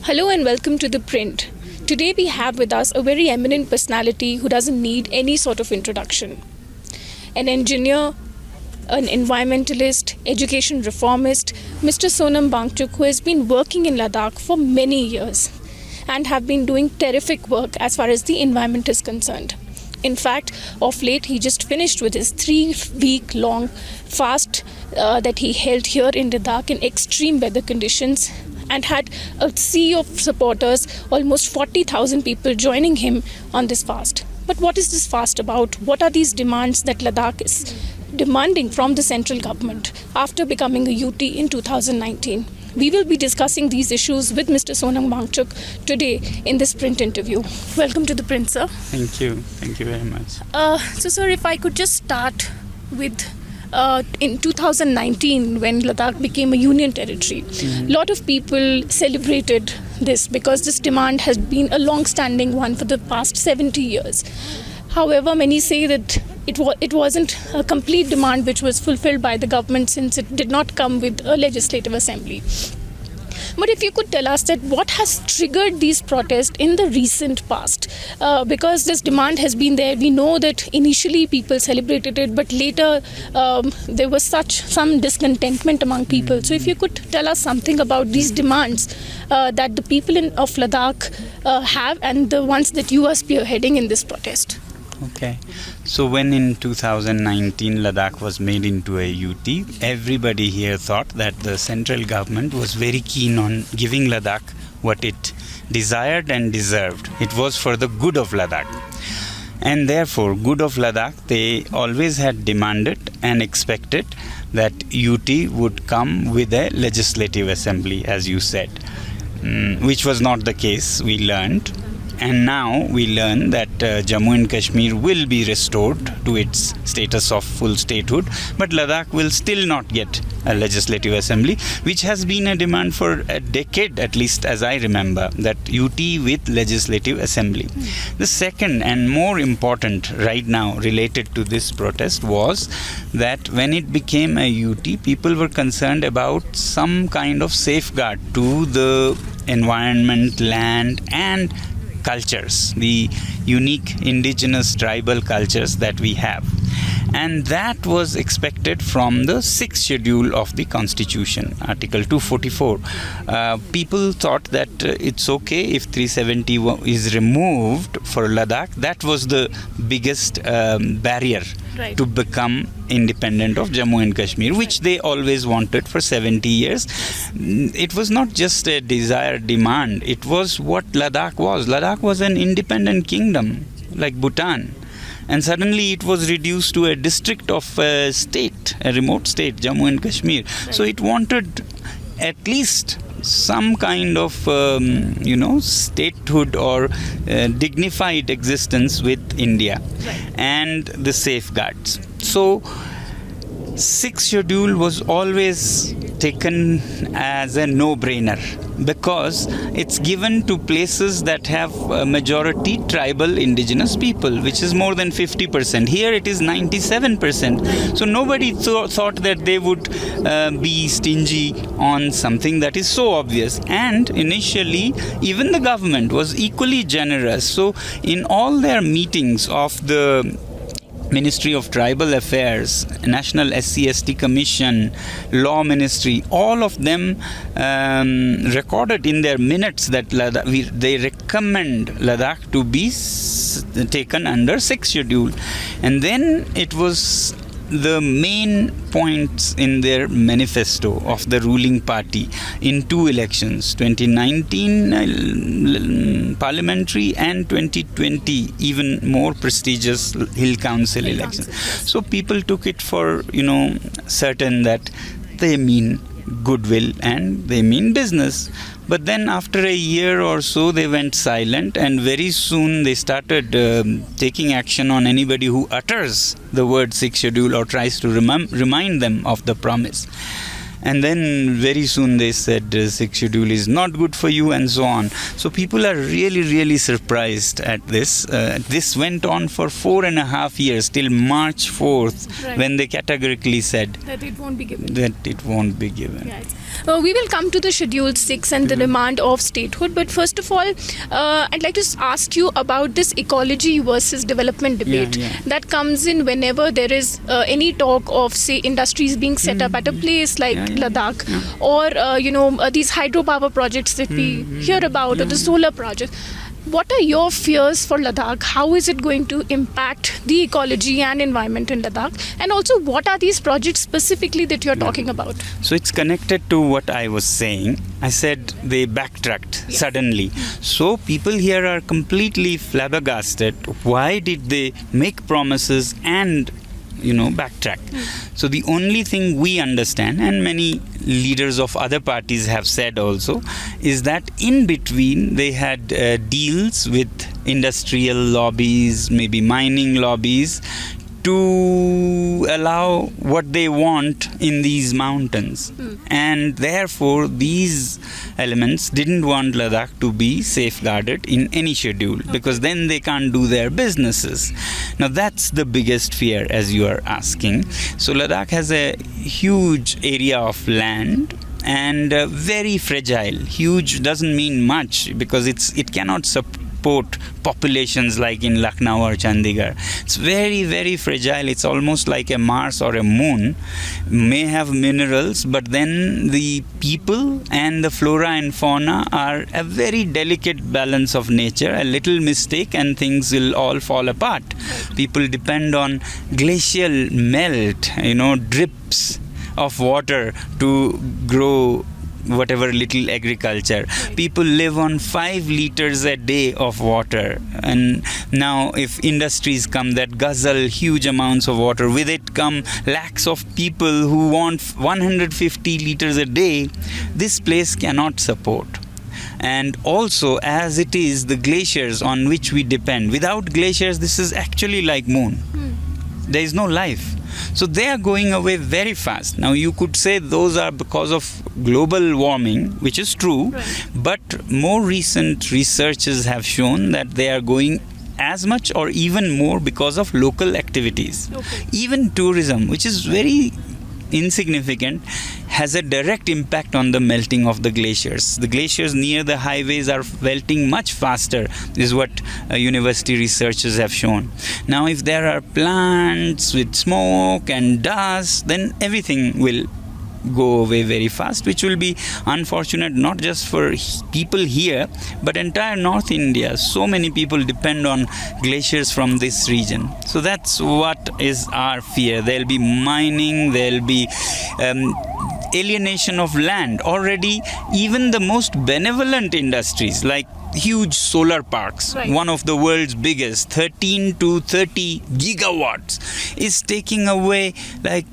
Hello and welcome to ThePrint. Today we have with us a very eminent personality who doesn't need any sort of introduction. An engineer, an environmentalist, education reformist, Mr. Sonam Wangchuk, who has been working in Ladakh for many years and have been doing terrific work as far as the environment is concerned. In fact, of late he just finished with his 3-week-long fast that he held here in Ladakh in extreme weather conditions, and had a sea of supporters, almost 40,000 people joining him on this fast. But what is this fast about? What are these demands that Ladakh is demanding from the central government after becoming a UT in 2019? We will be discussing these issues with Mr. Sonam Wangchuk today in this print interview. Welcome to the print, sir. Thank you. Thank you very much. So, sir, if I could just start with in 2019, when Ladakh became a union territory, a lot of people celebrated this because this demand has been a long-standing one for the past 70 years. However, many say that it wasn't a complete demand which was fulfilled by the government, since it did not come with a legislative assembly. But if you could tell us that what has triggered these protests in the recent past, because this demand has been there. We know that initially people celebrated it, but later there was some discontentment among people. So if you could tell us something about these demands that the people of Ladakh have, and the ones that you are spearheading in this protest. Okay. So when in 2019 Ladakh was made into a UT, everybody here thought that the central government was very keen on giving Ladakh what it desired and deserved. It was for the good of Ladakh. And therefore, good of Ladakh, they always had demanded and expected that UT would come with a legislative assembly, as you said, which was not the case, we learned. And now we learn that Jammu and Kashmir will be restored to its status of full statehood, but Ladakh will still not get a legislative assembly, which has been a demand for a decade, at least as I remember, that UT with legislative assembly. The second and more important right now related to this protest was that when it became a UT, people were concerned about some kind of safeguard to the environment, land and cultures, the unique indigenous tribal cultures that we have. And that was expected from the 6th schedule of the Constitution, Article 244. People thought that it's okay if 370 is removed for Ladakh. That was the biggest barrier to become independent of Jammu and Kashmir, which they always wanted for 70 years. It was not just a desired demand. It was what Ladakh was. Ladakh was an independent kingdom like Bhutan. And suddenly it was reduced to a district of a state, a remote state, Jammu and Kashmir. So it wanted at least some kind of, statehood or dignified existence with India and the safeguards. So 6th schedule was always taken as a no-brainer because it's given to places that have a majority tribal indigenous people, which is more than 50%. Here it is 97%. So nobody thought that they would be stingy on something that is so obvious. And initially, even the government was equally generous. So in all their meetings of the Ministry of Tribal Affairs, National SC/ST Commission, Law Ministry, all of them recorded in their minutes that they recommend Ladakh to be taken under 6th schedule. And then it was the main points in their manifesto of the ruling party in 2 elections, 2019 parliamentary and 2020 even more prestigious Hill Council elections. So people took it for certain that they mean goodwill and they mean business. But then after a year or so they went silent, and very soon they started taking action on anybody who utters the word 6th schedule or tries to remind them of the promise. And then very soon they said sixth schedule is not good for you and so on. So people are really, really surprised at this. This went on for 4.5 years till March 4th, when they categorically said that it won't be given. Yes. We will come to the Schedule 6 and the demand of statehood. But first of all, I'd like to ask you about this ecology versus development debate that comes in whenever there is any talk of, say, industries being set up at a place like Ladakh, or these hydropower projects that we hear about, or the solar projects. What are your fears for Ladakh? How is it going to impact the ecology and environment in Ladakh? And also, what are these projects specifically that you're talking about? So it's connected to what I was saying. I said they backtracked suddenly. So people here are completely flabbergasted. Why did they make promises and backtrack? So the only thing we understand, and many leaders of other parties have said also, is that in between they had deals with industrial lobbies, maybe mining lobbies, to allow what they want in these mountains. And therefore these elements didn't want Ladakh to be safeguarded in any schedule, because then they can't do their businesses. Now that's the biggest fear, as you are asking. So Ladakh has a huge area of land and very fragile. Huge doesn't mean much, because it cannot support populations like in Lucknow or Chandigarh. It's very, very fragile. It's almost like a Mars or a moon. May have minerals, but then the people and the flora and fauna are a very delicate balance of nature. A little mistake and things will all fall apart. People depend on glacial melt, drips of water to grow whatever little agriculture. People live on 5 liters a day of water, and now if industries come that guzzle huge amounts of water, with it come lakhs of people who want 150 liters a day, this place cannot support. And also, as it is, the glaciers on which we depend, without glaciers this is actually like moon. There is no life. So they are going away very fast. Now you could say those are because of global warming, which is true, but more recent researches have shown that they are going as much or even more because of local activities. Even tourism, which is very insignificant, has a direct impact on the melting of the glaciers. The glaciers near the highways are melting much faster, is what university researchers have shown. Now if there are plants with smoke and dust, then everything will go away very fast, which will be unfortunate not just for people here, but entire North India. So many people depend on glaciers from this region. So that's what is our fear. There'll be mining, there'll be alienation of land. Already even the most benevolent industries like huge solar parks, one of the world's biggest, 13 to 30 gigawatts, is taking away like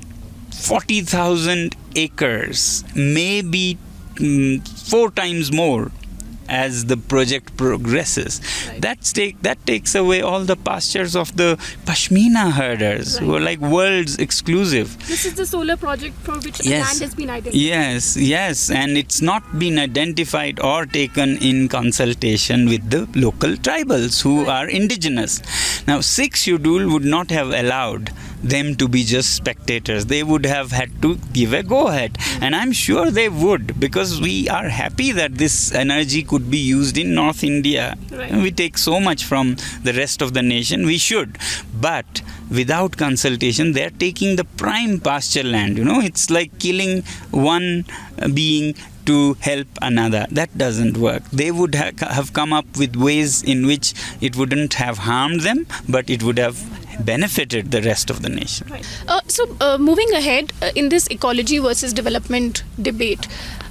40,000 acres, maybe 4 times more as the project progresses. That takes away all the pastures of the Pashmina herders who are like world's exclusive. This is the solar project for which the land has been identified. Yes, and it's not been identified or taken in consultation with the local tribals who are indigenous. Now, 6th schedule would not have allowed them to be just spectators. They would have had to give a go-ahead. And I'm sure they would, because we are happy that this energy could be used in North India. We take so much from the rest of the nation. We should. But without consultation, they're taking the prime pasture land. It's like killing one being to help another. That doesn't work. They would have come up with ways in which it wouldn't have harmed them, but it would have benefited the rest of the nation. So moving ahead in this ecology versus development debate,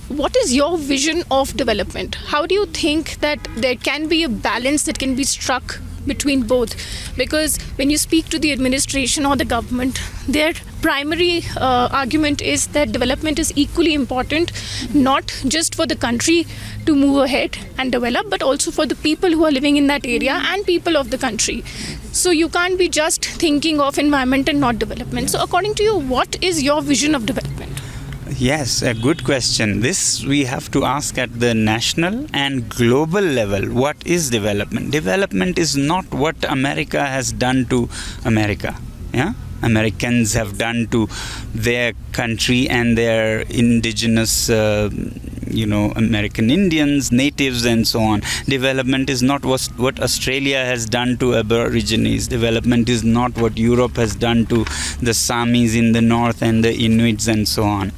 what is your vision of development? How do you think that there can be a balance that can be struck between both? Because when you speak to the administration or the government, their primary argument is that development is equally important, not just for the country to move ahead and develop, but also for the people who are living in that area and people of the country. So you can't be just thinking of environment and not development. So according to you, what is your vision of development? Yes, a good question. This we have to ask at the national and global level. What is development? Development is not what America has done to America. Yeah? Americans have done to their country and their indigenous, American Indians, natives, and so on. Development is not what Australia has done to Aborigines. Development is not what Europe has done to the Samis in the north and the Inuits and so on.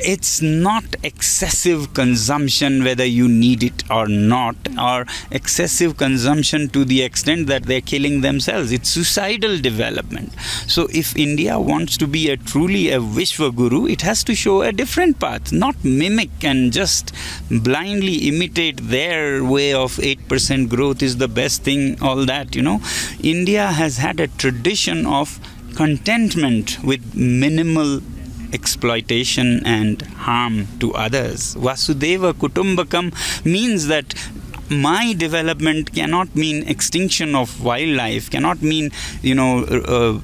It's not excessive consumption whether you need it or not, or excessive consumption to the extent that they're killing themselves. It's suicidal development. So if India wants to be truly a Vishwaguru, it has to show a different path, not mimic and just blindly imitate their way of 8% growth is the best thing, all that, India has had a tradition of contentment with minimal exploitation and harm to others. Vasudeva Kutumbakam means that my development cannot mean extinction of wildlife, cannot mean,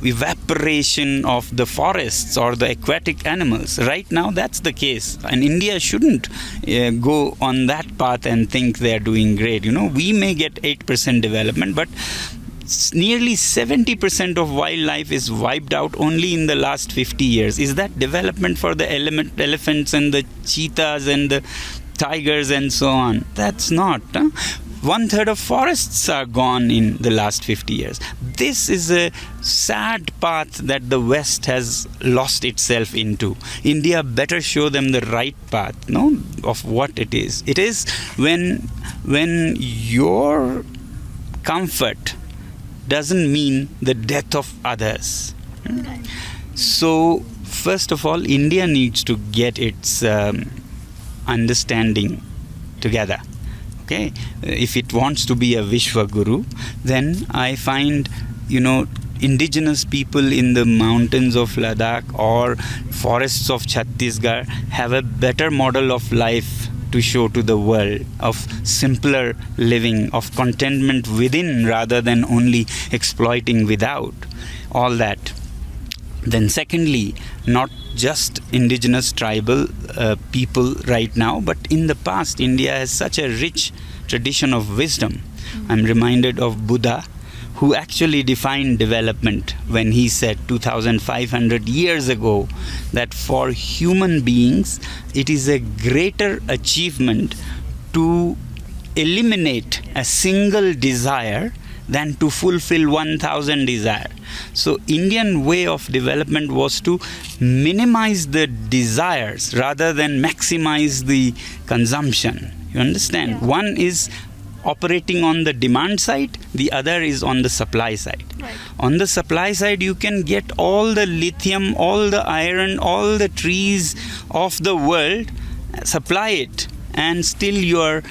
evaporation of the forests or the aquatic animals. Right now, that's the case. And India shouldn't go on that path and think they're doing great. We may get 8% development, but nearly 70% of wildlife is wiped out only in the last 50 years. Is that development for the elephants and the cheetahs and the tigers and so on? That's not. 1/3 of forests are gone in the last 50 years. This is a sad path that the West has lost itself into. India better show them the right path, of what it is. It is when your comfort doesn't mean the death of others. So, first of all, India needs to get its understanding together. Okay, if it wants to be a Vishwaguru, then I find, indigenous people in the mountains of Ladakh or forests of Chhattisgarh have a better model of life to show to the world, of simpler living, of contentment within rather than only exploiting without, all that. Then secondly, not just indigenous tribal people right now, but in the past, India has such a rich tradition of wisdom. I'm reminded of Buddha, who actually defined development when he said 2,500 years ago that for human beings it is a greater achievement to eliminate a single desire than to fulfill 1,000 desires. So Indian way of development was to minimize the desires rather than maximize the consumption. You understand? Yeah. One is operating on the demand side, the other is on the supply side. Right. On the supply side, you can get all the lithium, all the iron, all the trees of the world, supply it, and still you're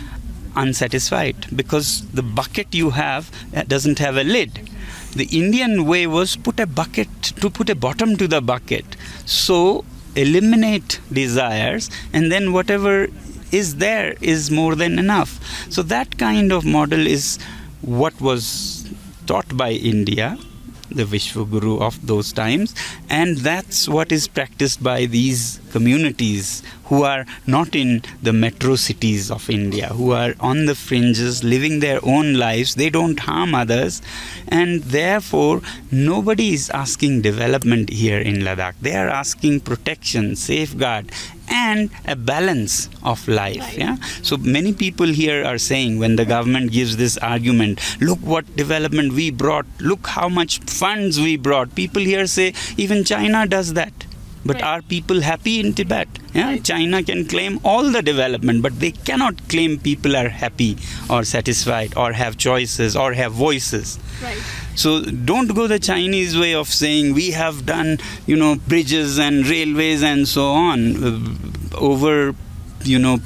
unsatisfied because the bucket you have doesn't have a lid. The Indian way was put a bottom to the bucket. So eliminate desires, and then whatever is there is more than enough. So that kind of model is what was taught by India, the Vishwaguru of those times, and that's what is practiced by these communities who are not in the metro cities of India, who are on the fringes, living their own lives. They don't harm others, and therefore nobody is asking development here in Ladakh. They are asking protection, safeguard, and a balance of life. Right. Yeah. So many people here are saying, when the government gives this argument, look what development we brought, look how much funds we brought. People here say even China does that. But right. Are people happy in Tibet? Yeah? Right. China can claim all the development, but they cannot claim people are happy or satisfied or have choices or have voices. Right. So don't go the Chinese way of saying we have done, bridges and railways and so on over,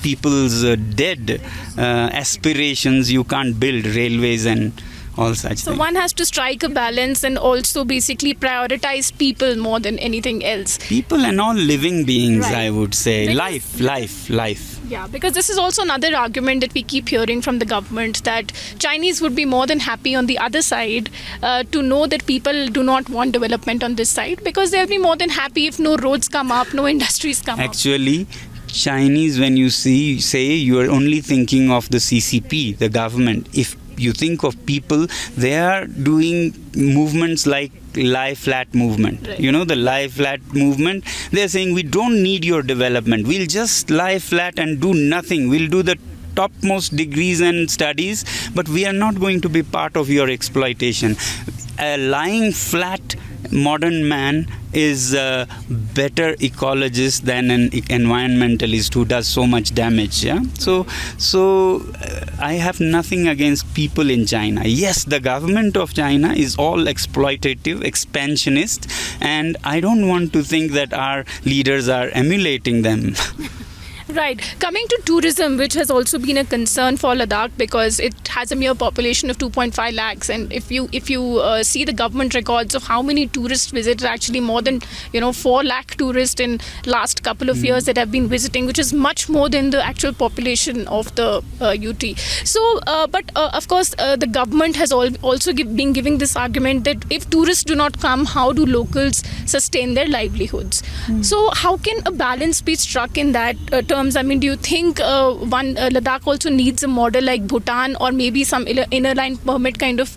people's dead aspirations. You can't build railways and all such So things. one has to strike a balance and also basically prioritize people more than anything else. People and all living beings, right. I would say. Life. Yeah, because this is also another argument that we keep hearing from the government, that Chinese would be more than happy on the other side to know that people do not want development on this side, because they'll be more than happy if no roads come up, no industries come up. Actually, Chinese, when you say you are only thinking of the CCP, the government. If you think of people, they are doing movements like lie flat movement. Right. You know, the lie flat movement, they're saying we don't need your development. We'll just lie flat and do nothing. We'll do the topmost degrees and studies, but we are not going to be part of your exploitation. A lying flat modern man is a better ecologist than an environmentalist who does so much damage. Yeah. So I have nothing against people in China. Yes, the government of China is all exploitative, expansionist, and I don't want to think that our leaders are emulating them. Right. Coming to tourism, which has also been a concern for Ladakh because it has a mere population of 2.5 lakhs, and if you see the government records of how many tourists visit, actually more than 4 lakh tourists in last couple of years that have been visiting, which is much more than the actual population of the UT. So, but of course, the government has also been giving this argument that if tourists do not come, how do locals sustain their livelihoods? So, how can a balance be struck in that terms? I mean, do you think Ladakh also needs a model like Bhutan, or maybe some inner line permit kind of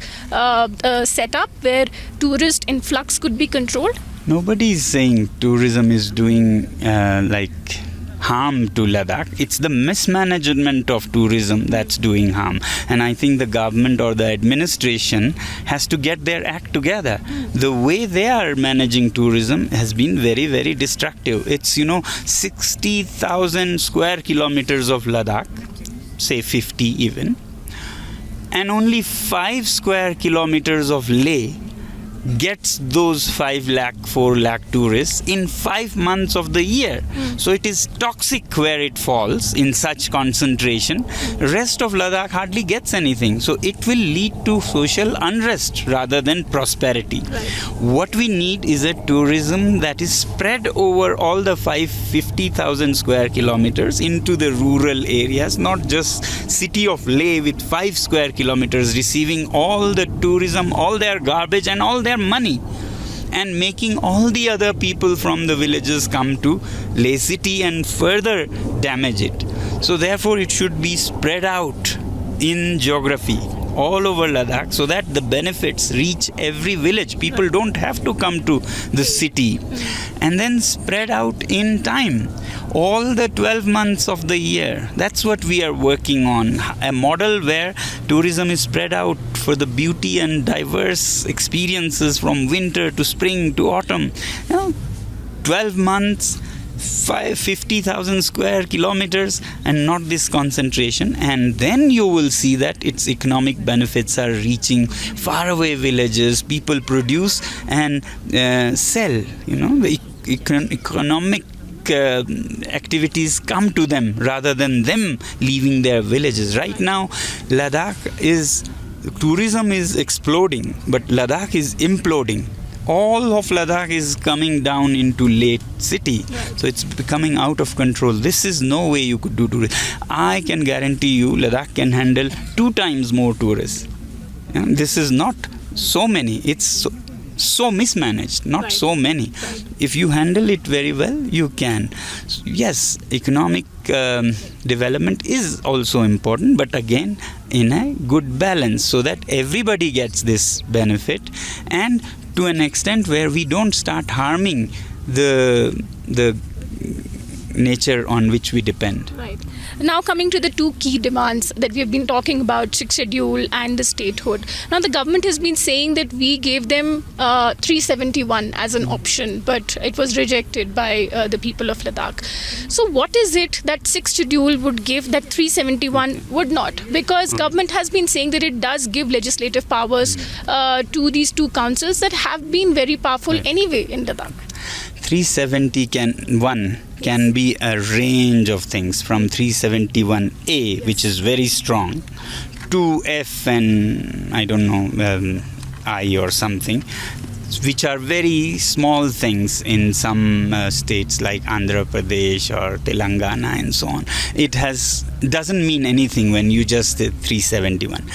setup where tourist influx could be controlled? Nobody is saying tourism is doing harm to Ladakh. It's the mismanagement of tourism that's doing harm. And I think the government or the administration has to get their act together. The way they are managing tourism has been very, very destructive. It's, 60,000 square kilometers of Ladakh, say 50 even, and only 5 square kilometers of Leh gets those 5 lakh, 4 lakh tourists in 5 months of the year. So it is toxic where it falls in such concentration. Rest of Ladakh hardly gets anything. So it will lead to social unrest rather than prosperity. Right. What we need is a tourism that is spread over all the 50,000 square kilometers into the rural areas, not just city of Leh with 5 square kilometers receiving all the tourism, all their garbage and all their money, and making all the other people from the villages come to Leh city and further damage it. So therefore it should be spread out in geography all over Ladakh so that the benefits reach every village. People don't have to come to the city, and then spread out in time. All the 12 months of the year. That's what we are working on. A model where tourism is spread out for the beauty and diverse experiences from winter to spring to autumn. 12 months, 50,000 square kilometers, and not this concentration. And then you will see that its economic benefits are reaching faraway villages. People produce and sell. The economic activities come to them rather than them leaving their villages. Right now, tourism is exploding, but Ladakh is imploding. All of Ladakh is coming down into Leh city. So it's becoming out of control. This is no way you could do tourism. I can guarantee you Ladakh can handle 2 times more tourists. This is not so many. It's so mismanaged, not so many. If you handle it very well, you can. Yes, economic development is also important, but again in a good balance so that everybody gets this benefit, and to an extent where we don't start harming the nature on which we depend. Right. Now coming to the 2 key demands that we have been talking about, 6th schedule and the statehood. Now the government has been saying that we gave them 371 as an option, but it was rejected by the people of Ladakh. So what is it that 6th schedule would give that 371 would not? Because government has been saying that it does give legislative powers to these 2 councils that have been very powerful anyway in Ladakh. 370 can be a range of things, from 371A, which is very strong, to F and I don't know, I or something. which are very small things in some states like Andhra Pradesh or Telangana and so on. It doesn't mean anything when you just say 371.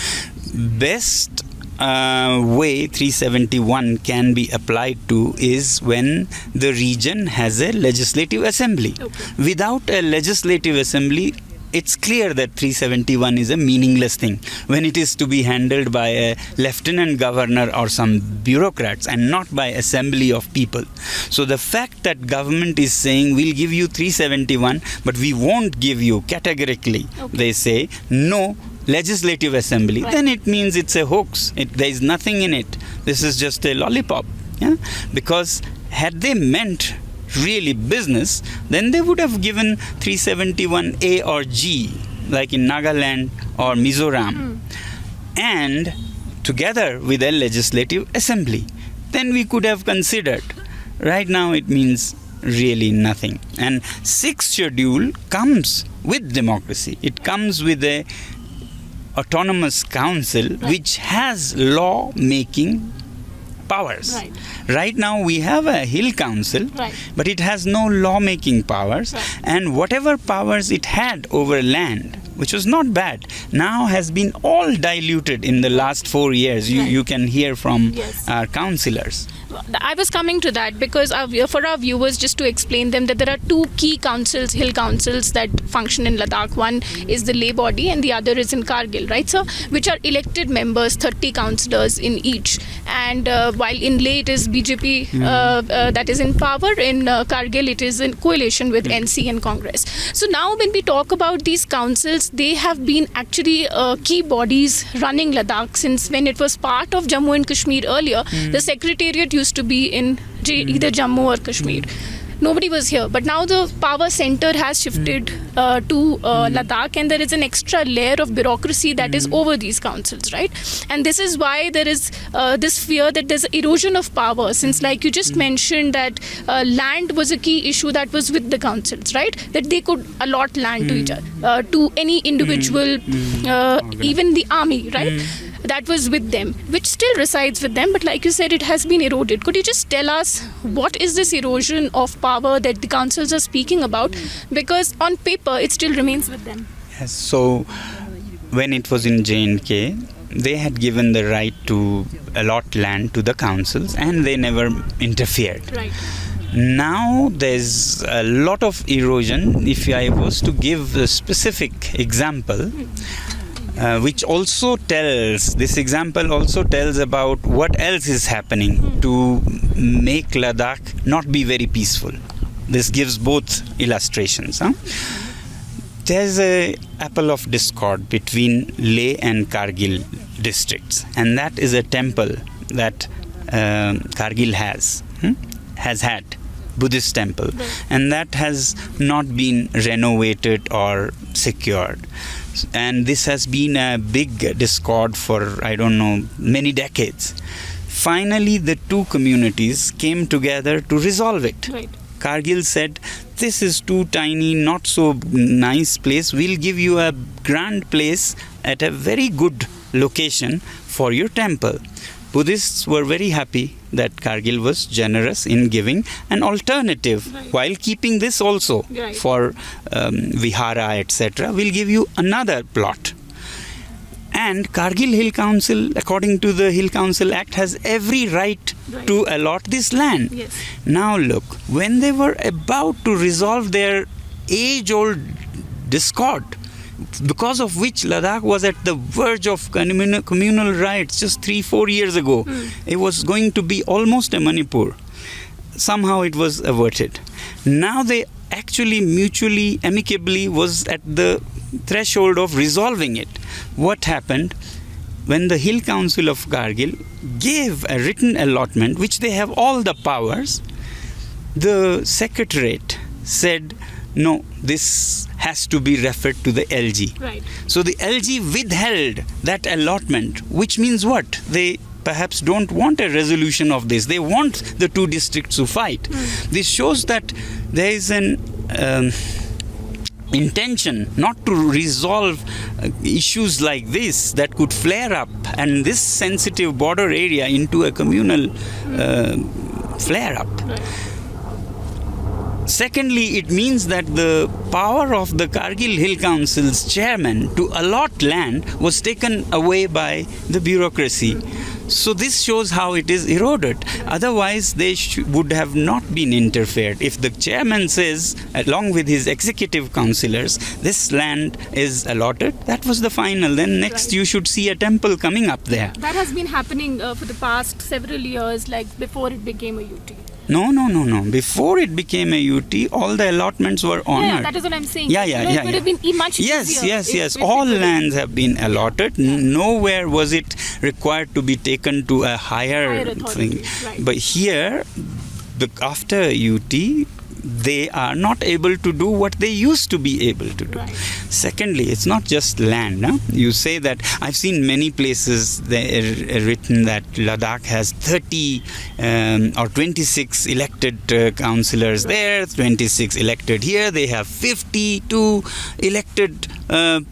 Best way 371 can be applied to is when the region has a legislative assembly. Okay. Without a legislative assembly, it's clear that 371 is a meaningless thing when it is to be handled by a lieutenant governor or some bureaucrats and not by assembly of people. So the fact that government is saying we'll give you 371 but we won't give you categorically, they say no legislative assembly, then it means it's a hoax. There is nothing in it. This is just a lollipop. Yeah? Because had they meant really business, then they would have given 371A or G, like in Nagaland or Mizoram, and together with a legislative assembly. Then we could have considered. Right now it means really nothing. And 6th schedule comes with democracy. It comes with a autonomous council which has law making powers. Right now we have a hill council, but it has no law-making powers, and whatever powers it had over land, which was not bad, now has been all diluted in the last 4 years. You can hear from our councillors. I was coming to that because for our viewers, just to explain them, that there are two key councils, hill councils, that function in Ladakh. One is the Leh body and the other is in Kargil, right? So, which are elected members, 30 councillors in each. And while in Leh it is BJP that is in power, in Kargil it is in coalition with NC and Congress. So now when we talk about these councils, they have been actually key bodies running Ladakh since when it was part of Jammu and Kashmir earlier. The secretariat used to be in either Jammu or Kashmir. Nobody was here, but now the power center has shifted to Ladakh, and there is an extra layer of bureaucracy that is over these councils, right? And this is why there is this fear that there's erosion of power, since like you just mentioned that land was a key issue that was with the councils, right? That they could allot land to each other, to any individual, even the army, right? That was with them, which still resides with them, but like you said, it has been eroded. Could you just tell us what is this erosion of power that the councils are speaking about? Because on paper, it still remains with them. Yes, so when it was in J&K, they had given the right to allot land to the councils and they never interfered. Right. Now there's a lot of erosion. If I was to give a specific example, which also this example also tells about what else is happening to make Ladakh not be very peaceful. This gives both illustrations. There's a apple of discord between Leh and Kargil districts, and that is a temple that Kargil has had, Buddhist temple, and that has not been renovated or secured. And this has been a big discord for, I don't know, many decades. Finally, the two communities came together to resolve it. Right. Kargil said, this is too tiny, not so nice place. We'll give you a grand place at a very good location for your temple. Buddhists were very happy that Kargil was generous in giving an alternative while keeping this also for Vihara, etc. We'll give you another plot. And Kargil Hill Council, according to the Hill Council Act, has every right to allot this land. Yes. Now look, when they were about to resolve their age-old discord, because of which Ladakh was at the verge of communal riots just 3-4 years ago. It was going to be almost a Manipur. Somehow it was averted. Now they actually mutually, amicably was at the threshold of resolving it. What happened? When the Hill Council of Kargil gave a written allotment, which they have all the powers, the secretariat said, no, this has to be referred to the LG. Right. So the LG withheld that allotment, which means what? They perhaps don't want a resolution of this. They want the two districts to fight. This shows that there is an intention not to resolve issues like this that could flare up and this sensitive border area into a communal flare up. Right. Secondly, it means that the power of the Kargil Hill Council's chairman to allot land was taken away by the bureaucracy. So this shows how it is eroded. Otherwise, they would have not been interfered. If the chairman says, along with his executive councillors, this land is allotted, that was the final. Then next you should see a temple coming up there. That has been happening for the past several years, like before it became a UT. No. Before it became a UT, all the allotments were honored. Yeah, that is what I'm saying. Yeah. It would have been much easier. Yes. All lands have been allotted. Nowhere was it required to be taken to a higher authority. thing. Right. But here, after UT, they are not able to do what they used to be able to do. Right. Secondly, it's not just land. Huh? You say that I've seen many places there written that Ladakh has 30 or 26 elected councillors there, 26 elected here. They have 52 elected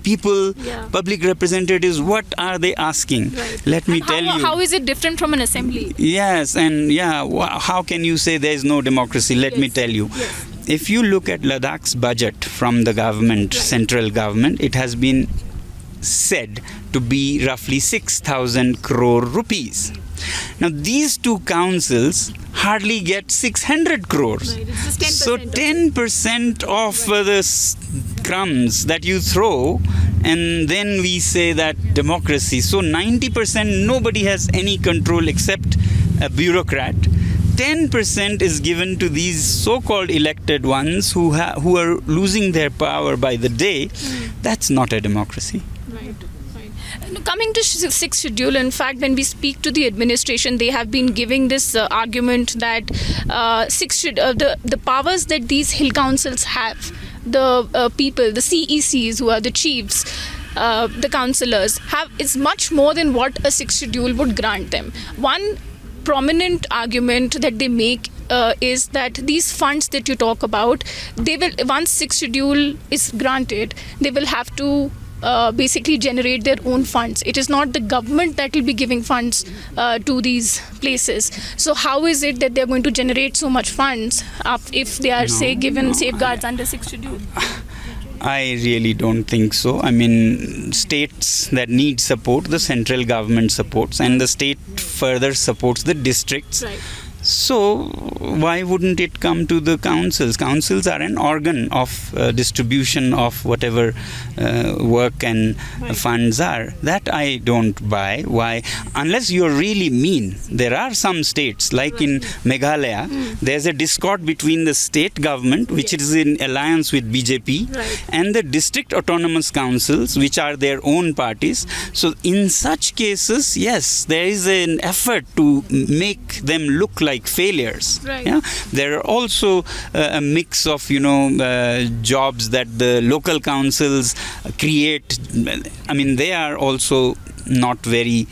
people, public representatives. What are they asking? Right. Let me tell you. How is it different from an assembly? Yes, and how can you say there is no democracy? Let me tell you. Yes. If you look at Ladakh's budget from the government, central government, it has been said to be roughly 6,000 crore rupees. Now, these two councils hardly get 600 crores. Right, it's just 10%. So 10% of the crumbs that you throw, and then we say that democracy. So 90% nobody has any control except a bureaucrat. 10% is given to these so-called elected ones who are losing their power by the day. That's not a democracy. Right. Coming to sixth schedule, in fact, when we speak to the administration, they have been giving this argument that the powers that these hill councils have, the people, the CECs who are the chiefs, the councillors is much more than what a sixth schedule would grant them. One prominent argument that they make is that these funds that you talk about, they will, once sixth schedule is granted, they will have to basically generate their own funds. It is not the government that will be giving funds to these places. So how is it that they're going to generate so much funds if they are, given safeguards under sixth schedule? I really don't think so. I mean, states that need support, the central government supports, and the state further supports the districts. Right. So why wouldn't it come to the councils? Councils are an organ of distribution of whatever work and funds are. That I don't buy. Why? Unless you're really mean. There are some states, like in Meghalaya, there's a discord between the state government, which is in alliance with BJP, and the district autonomous councils, which are their own parties. So in such cases, yes, there is an effort to make them look like failures. Right. Yeah? There are also a mix of jobs that the local councils create. I mean, they are also not very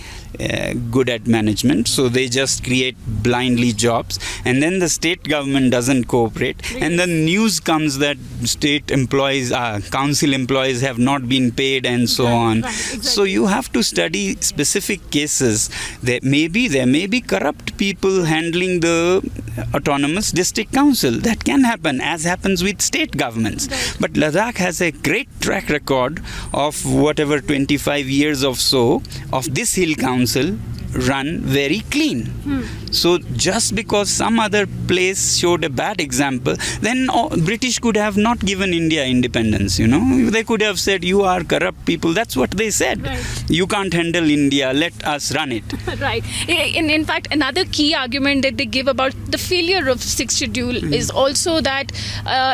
good at management, so they just create blindly jobs, and then the state government doesn't cooperate, and then news comes that state employees, council employees have not been paid and so on. Exactly. So you have to study specific cases. There may be corrupt people handling the autonomous district council. That can happen, as happens with state governments. But Ladakh has a great track record of whatever 25 years or so of this hill council run very clean. So just because some other place showed a bad example, then British could have not given India independence. They could have said, you are corrupt people. That's what they said. Right. You can't handle India, let us run it. Right. In fact, another key argument that they give about the failure of sixth schedule is also that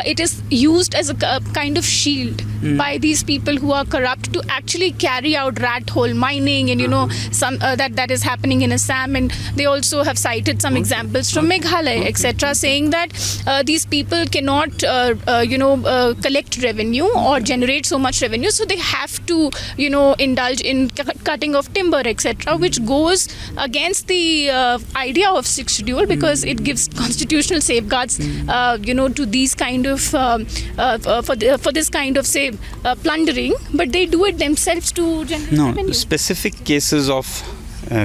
it is used as a kind of shield by these people who are corrupt to actually carry out rat hole mining and some that is happening in Assam, and they also have cited some examples from Meghalaya, etc., saying that these people cannot collect revenue or generate so much revenue, so they have to indulge in cutting of timber, etc., which goes against the idea of sixth schedule, because it gives constitutional safeguards, to these kind of for this kind of say plundering, but they do it themselves to generate revenue. Specific cases of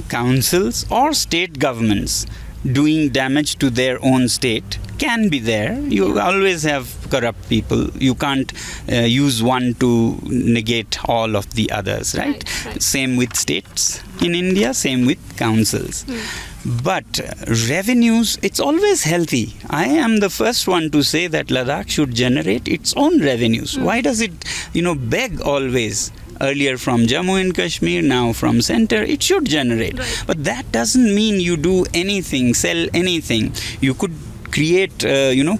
councils or state governments doing damage to their own state can be there. You always have corrupt people. You can't use one to negate all of the others, right? Same with states in India, same with councils. But revenues, it's always healthy. I am the first one to say that Ladakh should generate its own revenues. Why does it, beg always? Earlier from Jammu and Kashmir, now from center, it should generate. But that doesn't mean you do anything, sell anything. You could create,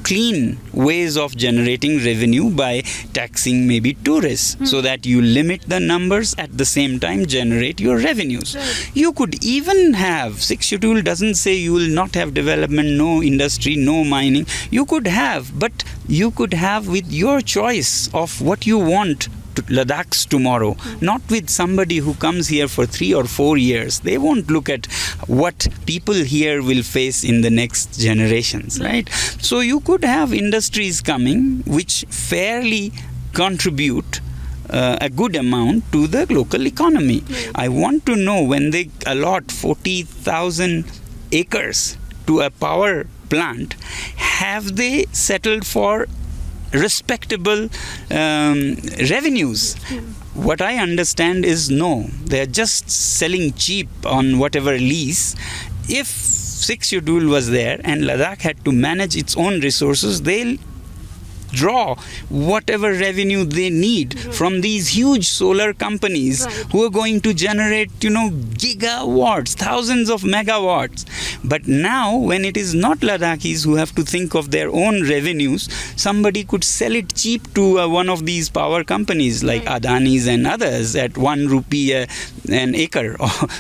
clean ways of generating revenue by taxing maybe tourists so that you limit the numbers, at the same time generate your revenues. You could even have, 6th schedule doesn't say you will not have development, no industry, no mining. You could have, but you could have with your choice of what you want to Ladakh's tomorrow, not with somebody who comes here for 3 or 4 years. They won't look at what people here will face in the next generations, right? So you could have industries coming which fairly contribute a good amount to the local economy. I want to know, when they allot 40,000 acres to a power plant, have they settled for respectable revenues? What I understand is no. They're just selling cheap on whatever lease. If 6th schedule was there and Ladakh had to manage its own resources, they'll draw whatever revenue they need from these huge solar companies who are going to generate, gigawatts, thousands of megawatts. But now, when it is not Ladakhis who have to think of their own revenues, somebody could sell it cheap to one of these power companies like Adani's and others at 1 rupee an acre.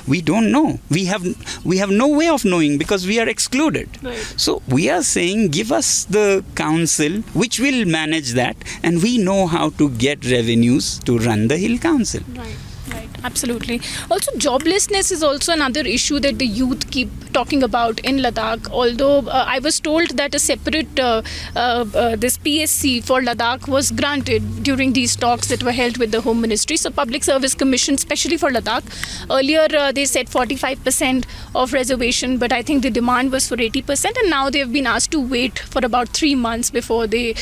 We don't know. We have no way of knowing because we are excluded. So we are saying, give us the council which will manage that, and we know how to get revenues to run the Hill Council. Right, absolutely. Also, joblessness is also another issue that the youth keep talking about in Ladakh. Although I was told that a separate this PSC for Ladakh was granted during these talks that were held with the Home Ministry. So Public Service Commission, especially for Ladakh, earlier they said 45% of reservation, but I think the demand was for 80%, and now they have been asked to wait for about 3 months before they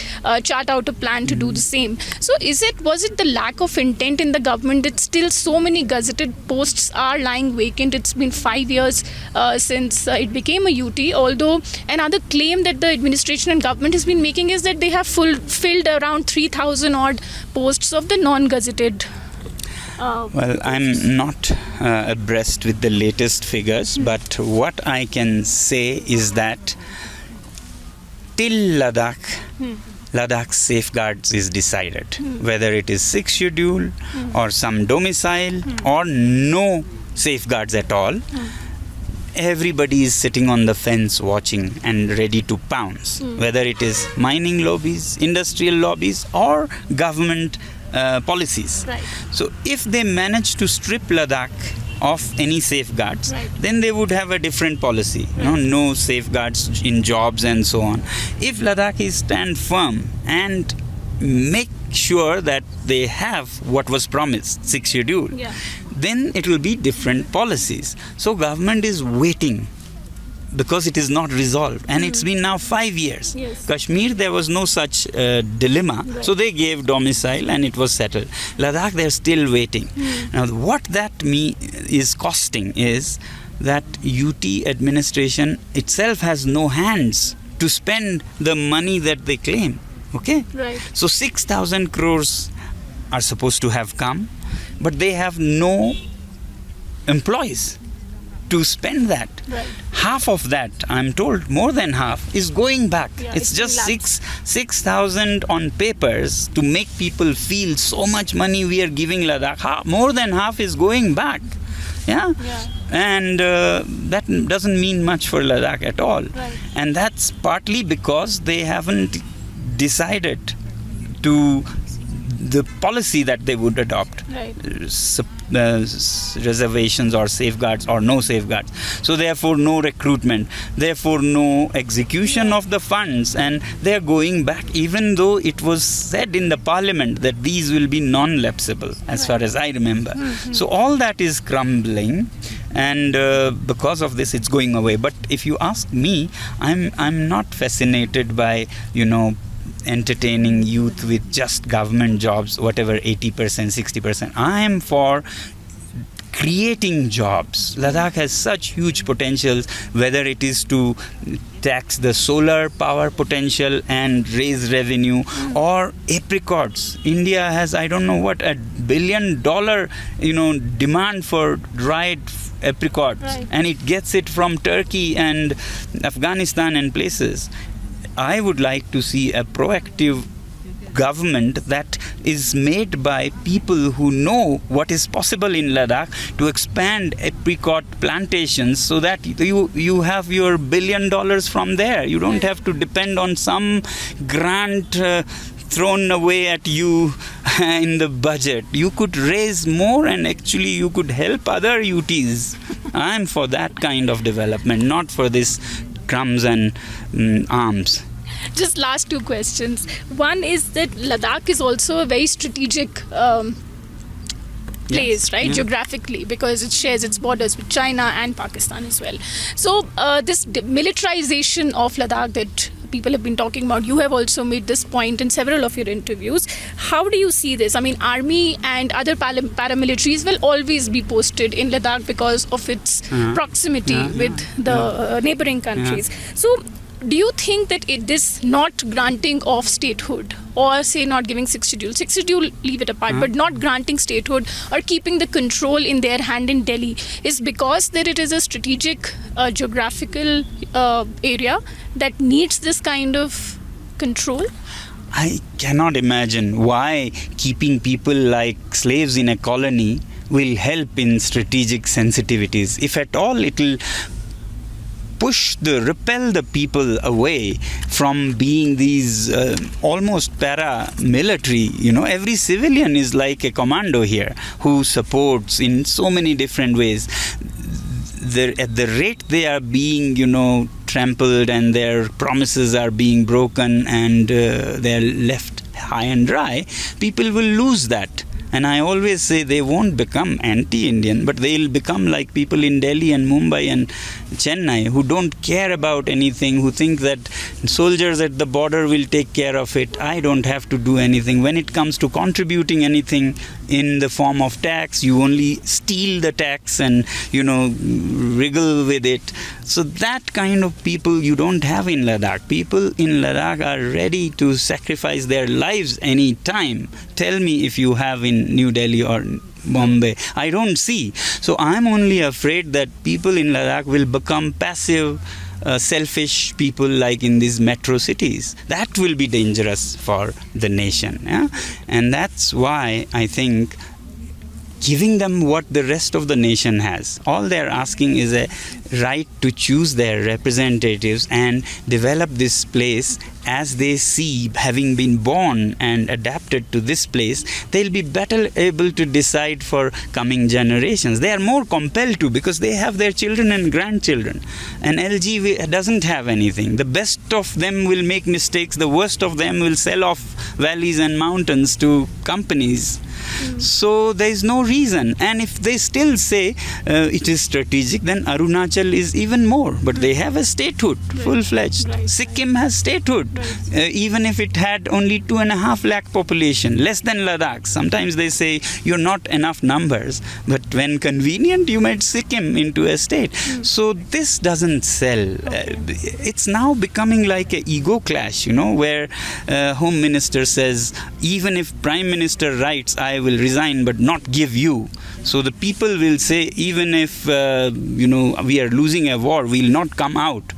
chart out a plan to do the same. So was it the lack of intent in the government that still so many gazetted posts are lying vacant? It's been 5 years since it became a UT, although another claim that the administration and government has been making is that they have filled around 3,000 odd posts of the non-gazetted. Well, I'm not abreast with the latest figures, but what I can say is that till Ladakh's safeguards is decided, whether it is 6th schedule or some domicile or no safeguards at all. Everybody is sitting on the fence watching and ready to pounce, whether it is mining lobbies, industrial lobbies, or government policies. So if they manage to strip Ladakh of any safeguards, then they would have a different policy. No safeguards in jobs and so on. If Ladakhis stand firm and make sure that they have what was promised, 6th schedule, then it will be different policies. So government is waiting because it is not resolved, and it's been now 5 years. Kashmir, there was no such dilemma, so they gave domicile and it was settled. Ladakh, they're still waiting. Now what that is costing is that UT administration itself has no hands to spend the money that they claim. Okay? So 6,000 crores are supposed to have come, but they have no employees to spend that. Half of that, I'm told, more than half, is going back. It's just 6,000 on papers to make people feel so much money we are giving Ladakh. More than half is going back. And that doesn't mean much for Ladakh at all. And that's partly because they haven't decided to the policy that they would adopt. reservations or safeguards or no safeguards. So therefore no recruitment, therefore no execution of the funds, and they are going back, even though it was said in the parliament that these will be non-lapsable, as far as I remember. So all that is crumbling, and because of this it's going away. But if you ask me, I'm not fascinated by entertaining youth with just government jobs, whatever 80%, 60%. I am for creating jobs. Ladakh has such huge potentials, whether it is to tax the solar power potential and raise revenue, or apricots. India has, I don't know what, $1 billion demand for dried apricots, and it gets it from Turkey and Afghanistan and places. I would like to see a proactive government that is made by people who know what is possible in Ladakh, to expand apricot plantations so that you have your $1 billion from there. You don't have to depend on some grant thrown away at you in the budget. You could raise more, and actually you could help other UTs. I'm for that kind of development, not for this crumbs and arms. Just last two questions. One is that Ladakh is also a very strategic place, right? Geographically, because it shares its borders with China and Pakistan as well. So this militarization of Ladakh that people have been talking about, you have also made this point in several of your interviews. How do you see this? I mean, army and other paramilitaries will always be posted in Ladakh because of its proximity with the neighboring countries. So do you think that this not granting of statehood, or say not giving 6th schedule, leave it apart, but not granting statehood or keeping the control in their hand in Delhi, is because that it is a strategic geographical area that needs this kind of control? I cannot imagine why keeping people like slaves in a colony will help in strategic sensitivities. If at all, it will repel the people away from being these almost paramilitary. Every civilian is like a commando here who supports in so many different ways. At the rate they are being, trampled, and their promises are being broken, and they're left high and dry, people will lose that. And I always say they won't become anti-Indian, but they'll become like people in Delhi and Mumbai and Chennai who don't care about anything, who think that soldiers at the border will take care of it. I don't have to do anything. When it comes to contributing anything in the form of tax, you only steal the tax and, wriggle with it. So that kind of people you don't have in Ladakh. People in Ladakh are ready to sacrifice their lives any time. Tell me if you have in New Delhi or Bombay. I don't see. So I'm only afraid that people in Ladakh will become passive, selfish people like in these metro cities. That will be dangerous for the nation. Yeah? And that's why I think giving them what the rest of the nation has. All they're asking is a right to choose their representatives and develop this place as they see, having been born and adapted to this place. They'll be better able to decide for coming generations. They are more compelled to, because they have their children and grandchildren. And LG doesn't have anything. The best of them will make mistakes. The worst of them will sell off valleys and mountains to companies. So there is no reason. And if they still say it is strategic, then Arunachal is even more. But they have a statehood, full-fledged. Sikkim has statehood, even if it had only 2.5 lakh population, less than Ladakh. Sometimes they say you're not enough numbers, but when convenient, you made Sikkim into a state. So this doesn't sell. It's now becoming like an ego clash, where Home Minister says, even if Prime Minister writes, I will resign but not give you. So the people will say, even if we are losing a war, we will not come out.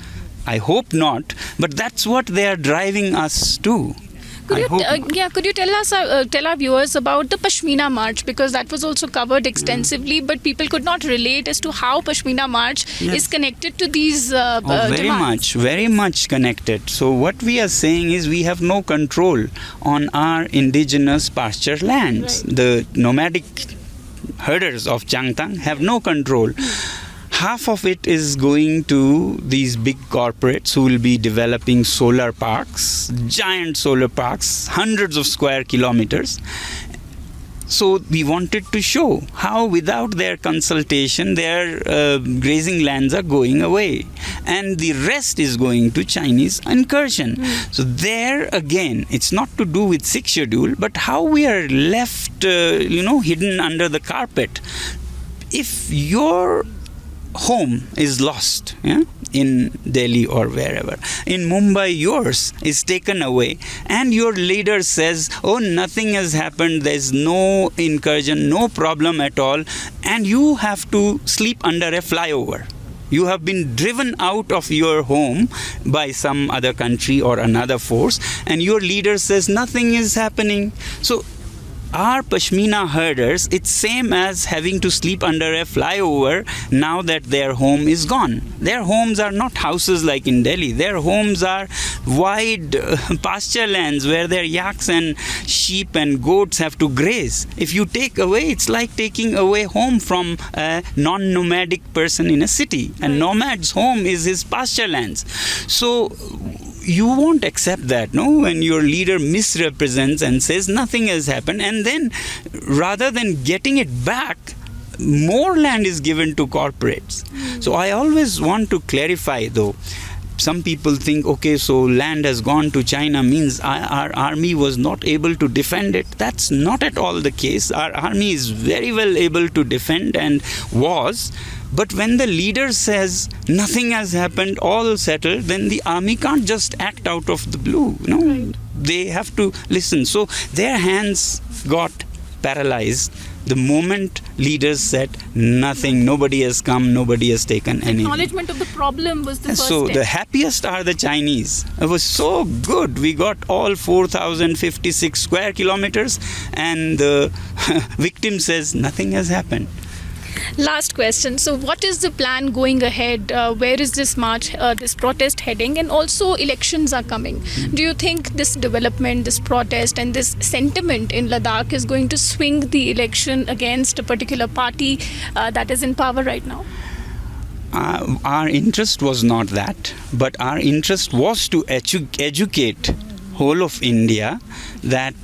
I hope not, but that's what they are driving us to. Could you tell our viewers about the Pashmina March, because that was also covered extensively, but people could not relate as to how Pashmina March is connected to these demands. Very much connected. So what we are saying is we have no control on our indigenous pasture lands. The nomadic herders of Changtang have no control. Half of it is going to these big corporates who will be developing solar parks, giant solar parks, hundreds of square kilometers. So we wanted to show how without their consultation their grazing lands are going away and the rest is going to Chinese incursion. So there again, it's not to do with 6th schedule, but how we are left hidden under the carpet. If your home is lost, in Delhi or wherever, in Mumbai yours is taken away, and your leader says, oh, nothing has happened, there's no incursion, no problem at all, and you have to sleep under a flyover. You have been driven out of your home by some other country or another force, and your leader says nothing is happening. So our Pashmina herders, it's same as having to sleep under a flyover now that their home is gone. Their homes are not houses like in Delhi. Their homes are wide pasture lands where their yaks and sheep and goats have to graze. If you take away, it's like taking away home from a non-nomadic person in a city. A nomad's home is his pasture lands. So you won't accept that, no? When your leader misrepresents and says nothing has happened, and then rather than getting it back, more land is given to corporates. So I always want to clarify, though. Some people think, okay, so land has gone to China means our army was not able to defend it. That's not at all the case. Our army is very well able to defend and was. But when the leader says nothing has happened, all settled, then the army can't just act out of the blue. Right. They have to listen. So their hands got paralyzed the moment leaders said nothing, nobody has come, nobody has taken anything. Acknowledgement of the problem was the first So step. the happiest are the Chinese. It was so good. We got all 4,056 square kilometers, and the victim says nothing has happened. Last question. So what is the plan going ahead? Where is this march, this protest heading? And also elections are coming. Do you think this development, this protest and this sentiment in Ladakh is going to swing the election against a particular party that is in power right now? Our interest was not that, but our interest was to educate whole of India that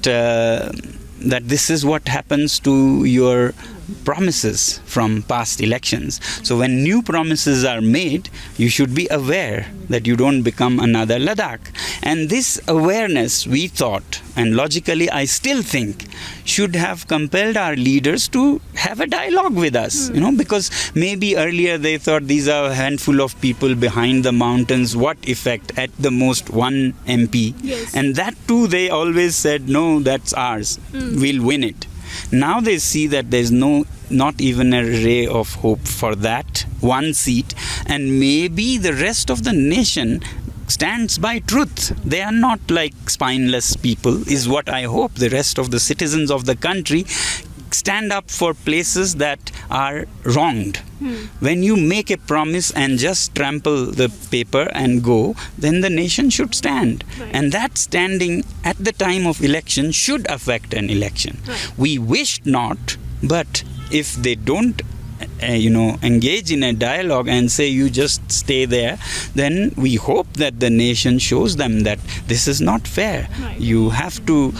this is what happens to your promises from past elections. So when new promises are made, you should be aware that you don't become another Ladakh. And this awareness, we thought, and logically I still think, should have compelled our leaders to have a dialogue with us, because maybe earlier they thought these are a handful of people behind the mountains, what effect, at the most one MP. Yes. And that too they always said, no, that's ours, we'll win it. Now they see that there's not even a ray of hope for that one seat, and maybe the rest of the nation stands by truth. They are not like spineless people, is what I hope. The rest of the citizens of the country stand up for places that are wronged. When you make a promise and just trample the paper and go, then the nation should stand. Right. And that standing at the time of election should affect an election. Right. We wished not, but if they don't engage in a dialogue and say you just stay there, then we hope that the nation shows them that this is not fair. Right. You have to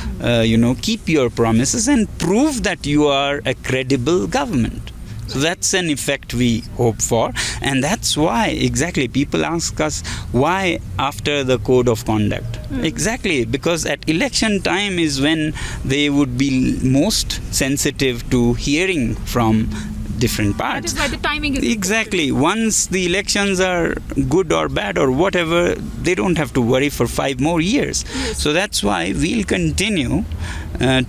keep your promises and prove that you are a credible government. So that's an effect we hope for, and that's why exactly people ask us why after the code of conduct. Exactly, because at election time is when they would be most sensitive to hearing from different parts. That is why the timing is exactly. Once the elections are good or bad or whatever, they don't have to worry for 5 more years. Yes. So that's why we'll continue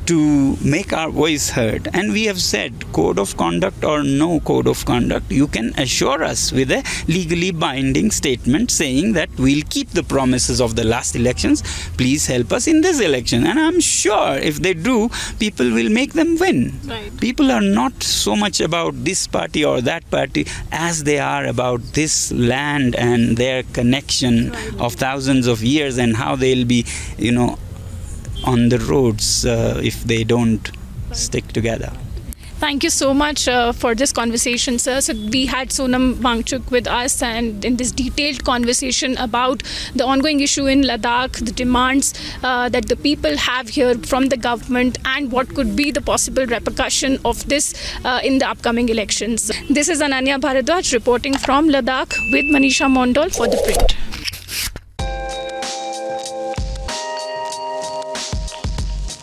to make our voice heard. And we have said, code of conduct or no code of conduct, you can assure us with a legally binding statement saying that we'll keep the promises of the last elections. Please help us in this election. And I'm sure if they do, people will make them win. Right. People are not so much about this party or that party as they are about this land and their connection of thousands of years and how they'll be, on the roads if they don't stick together. Thank you so much for this conversation, sir. So we had Sonam Wangchuk with us, and in this detailed conversation about the ongoing issue in Ladakh, the demands that the people have here from the government, and what could be the possible repercussion of this in the upcoming elections. This is Ananya Bhardwaj reporting from Ladakh with Manisha Mondol for ThePrint.